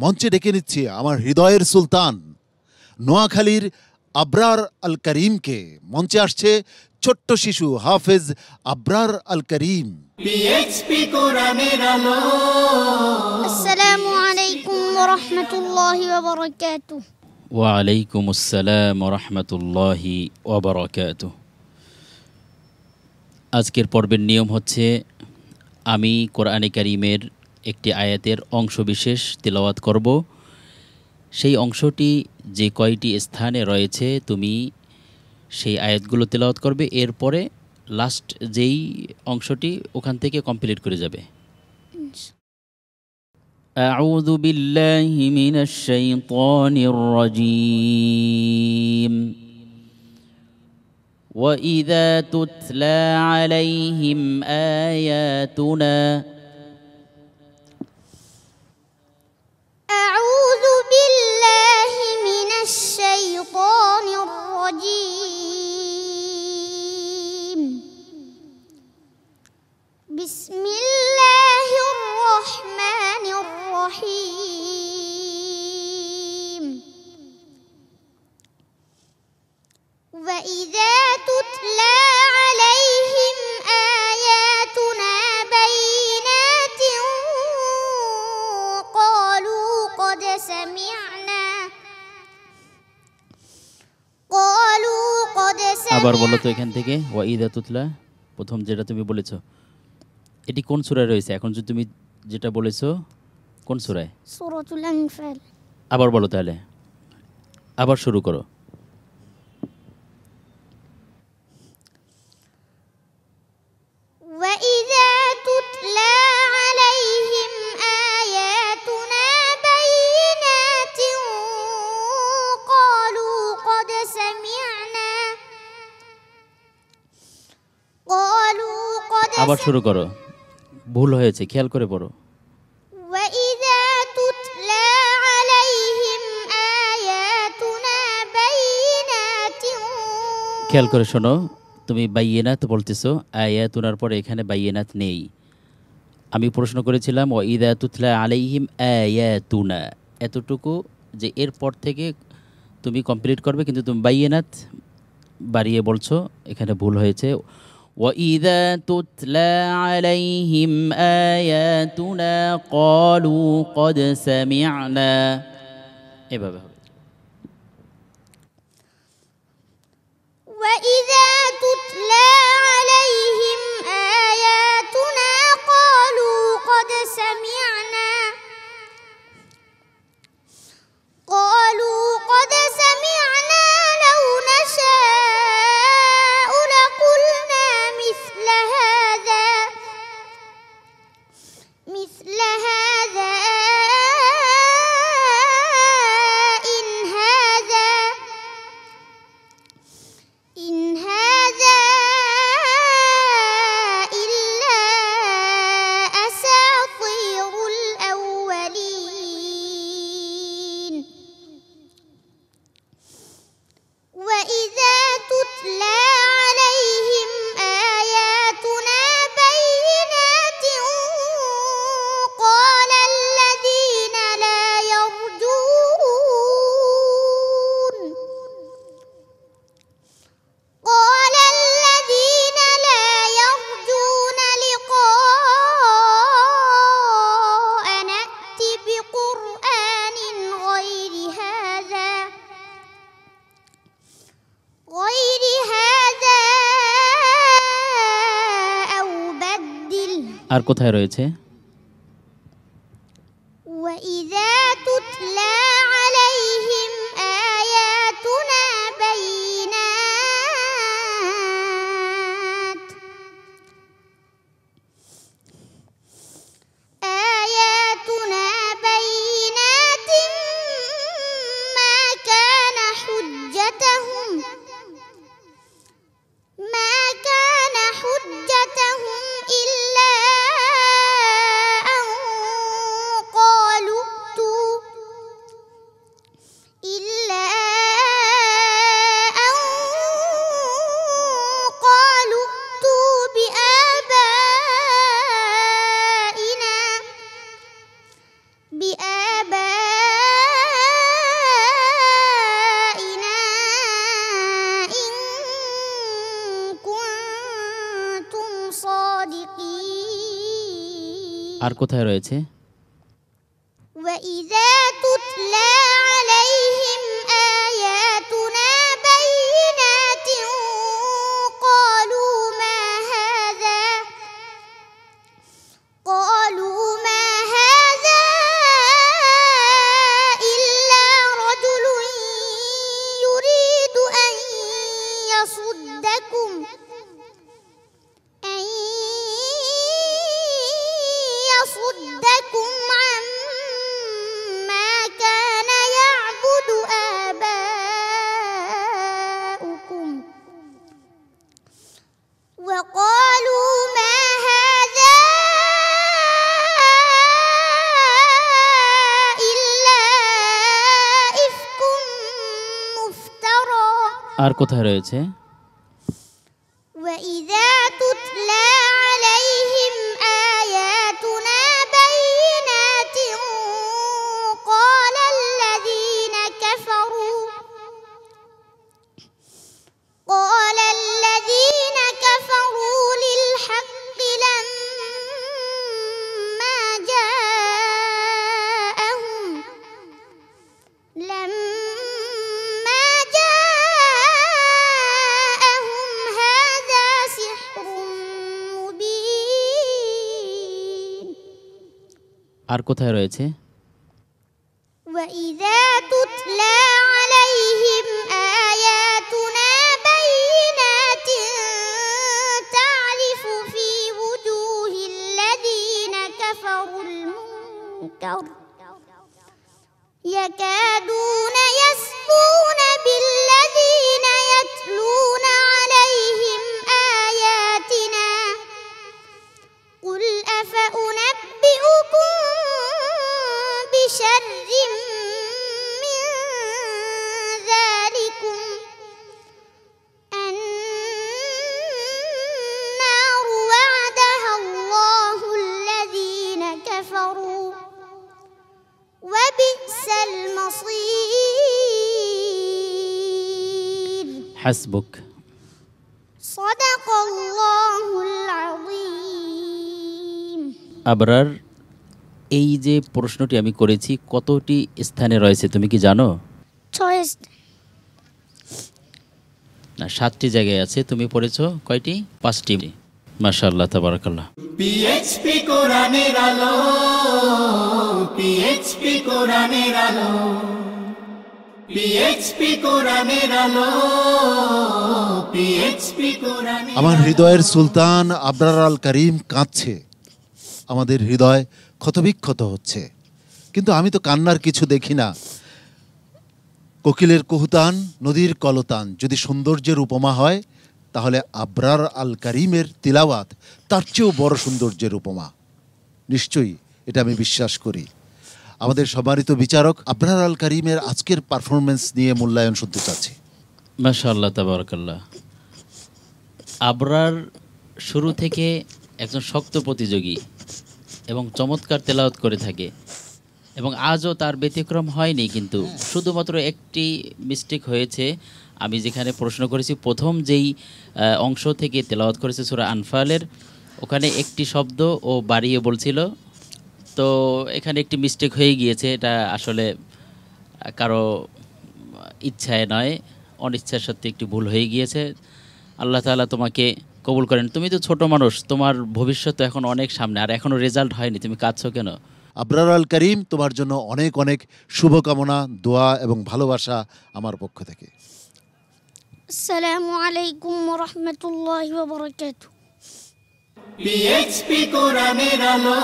মঞ্চে ডেকে নিচ্ছি আমার হৃদয়ের সুলতান নোয়াখালীর আবরার আল করিমকে। মঞ্চে আসছে ছোট্ট শিশু হাফেজ আবরার আল করিম। পিএইচপি কোরআনের আলো। আসসালামু আলাইকুম ওয়া রাহমাতুল্লাহি ওয়া বারাকাতুহু। ওয়া আলাইকুম আসসালাম ওয়া রাহমাতুল্লাহি ওয়া বারাকাতুহু। আজকের পর্বের নিয়ম হচ্ছে আমি কোরআনে কারীমের একটি আয়াতের অংশবিশেষ তিলাওয়াত করব। সেই অংশটি যে কয়টি স্থানে রয়েছে তুমি সেই আয়াতগুলো তিলাওয়াত করবে, এরপরে লাস্ট যেই অংশটি ওখান থেকে কমপ্লিট করে যাবে। আউযু বিল্লাহি মিনাশ শাইতানির রাজীম। وَإِذَا تُتْلَى عَلَيْهِمْ آيَاتُنَا أعوذ بالله من الشيطان الرجيم. بسم الله الرحمن الرحيم. وَإِذَا تُتْلَى عَلَيْهِمْ آيَاتُنَا بَيِّنَاتٍ قَالُوا قَدْ سَمِعْنَا আবার বলো তো এখান থেকে ওয়াইদা তুতলা, প্রথম যেটা তুমি বলেছো এটি কোন সূরায় রয়েছে? এখন যে তুমি যেটা বলেছো কোন সূরায়? সূরাতুল আনফাল। আবার বলো তাহলে, আবার শুরু করো। وَإِذَا تُتْلَى عَلَيْهِمْ آيَاتُنَا بَيِّنَاتٍ قَالُوا قَدْ سَمِعْنَا আবার শুরু করো, ভুল হয়েছে, খেয়াল করে পড়ো। وَإِذَا تُتْلَى عَلَيْهِمْ آيَاتُنَا بَيِّنَاتٍ খেয়াল করে শোনো, তুমি বাইয়িনাত বলতেছো, আয়াতুনার পরে এখানে বাইয়িনাত নেই। আমি প্রশ্ন করেছিলাম ওয়াইদা তুতলা আলাইহিম আয়াতুনা, এতটুকু যে এরপর থেকে তুমি কমপ্লিট করবে, কিন্তু তুমি বাইয়িনাত বাড়িয়ে বলছো, এখানে ভুল হয়েছে। ওয়াইদা তুতলা আলাইহিম আয়াতুনা ক্বালু ক্বাদ সামি'না, এভাবে হবে। وَإِذَا تُتْلَى عَلَيْهِمْ آيَاتُنَا قَالُوا قَدْ سَمِعْنَا لَوْ نَشَاءُ لَقُلْنَا مِثْلَ هَذَا إن هذا إلا أساطير الأولين. وَإِذَا تُتْلَى عَلَيْهِمْ آيَاتُنَا بَيِّنَاتٍ قَالَ الَّذِينَ لَا يرجون لقاءنا ائْتِ بِقُرْآنٍ غَيْرِ هذا أو بدله. আর কোথায় রয়েছে? وَإِذَا تُتْلَى عَلَيْهِمْ آيَاتُنَا بَيِّنَاتٍ مَا كَانَ حُجَّتَهُمْ إِلَّا أَن قَالُوا ائْتُوا আর কোথায় রয়েছে? وإذا تتلى عليهم آياتنا بينات قالوا ما هذا إلا رجل يريد أن يصدكم عما كان يعبد آباؤكم وقالوا ما هذا إلا إفك مفترى আর কোথায় রয়েছে? وإذا تتلى عليهم آياتنا بينات قال الذين كفروا للحق لما جاءهم هذا سحر مبين আর কোথায় রয়েছে? وإذا تتلى عليهم آياتنا بينات تعرف في وجوه الذين كفروا المنكر يكادون يسطون بالذين يتلون عليهم آياتنا قل أفأنبئكم بشر من ذلكم النار وعدها الله الذين كفروا وبئس المصير হাসবুক। صدق الله العظيم আবরার, এই যে প্রশ্নটি আমি করেছি কতটি স্থানে রয়েছে তুমি কি জানো? না, 7টি জায়গায় আছে। তুমি পড়েছো কয়টি? 5টি। মাশাআল্লাহ, তাবারাকাল্লাহ। পিএইচপি কোরআনের আলো, পিএইচপি কোরআনের আলো, পিএইচপি কোরআনের আলো, পিএইচপি কোরআনের আমার হৃদয়ের সুলতান আবরার আল করিম কাঁদছে, আমাদের হৃদয় ক্ষতবিক্ষত হচ্ছে, কিন্তু আমি তো কান্নার কিছু দেখি না। কোকিলের কুহুতান, নদীর কলতান যদি সৌন্দর্যের উপমা হয়, তাহলে আবরার আল করিমের তিলাওয়াত তার চেয়েও বড় সৌন্দর্যের উপমা। নিশ্চয়ই এটা আমি বিশ্বাস করি। আমাদের সম্মানিত বিচারক আবরার আল করিমের আজকের পারফরমেন্স নিয়ে মূল্যায়ন শুনতে চাচ্ছি। মাশাআল্লাহ, তাবারাকাল্লাহ। আবরার শুরু থেকে একজন শক্ত প্রতিযোগী এবং চমৎকার তেলাওয়াত করে থাকে, এবং আজও তার ব্যতিক্রম হয়নি। কিন্তু শুধুমাত্র একটি মিস্টেক হয়েছে। আমি যেখানে প্রশ্ন করেছি, প্রথম যেই অংশ থেকে তেলাওয়াত করেছে সূরা আনফালের, ওখানে একটি শব্দ ও বাড়িয়ে বলছিল, তো এখানে একটি মিস্টেক হয়ে গিয়েছে। এটা আসলে কারো ইচ্ছায় নয়, অনিচ্ছার সত্যি একটি ভুল হয়ে গিয়েছে। আল্লাহ তাআলা তোমাকে কবুল করেন। তুমি তো ছোট মানুষ, তোমার ভবিষ্যৎ তো এখন অনেক সামনে, আর এখনও রেজাল্ট হয়নি, তুমি কাঁদছো কেন? আবরার আল করিম, তোমার জন্য অনেক অনেক শুভকামনা, দোয়া এবং ভালোবাসা আমার পক্ষ থেকে। আসসালামু আলাইকুম ওয়া রাহমাতুল্লাহি ওয়া বারাকাতুহু। পিএইচপি কোরআনের আলো।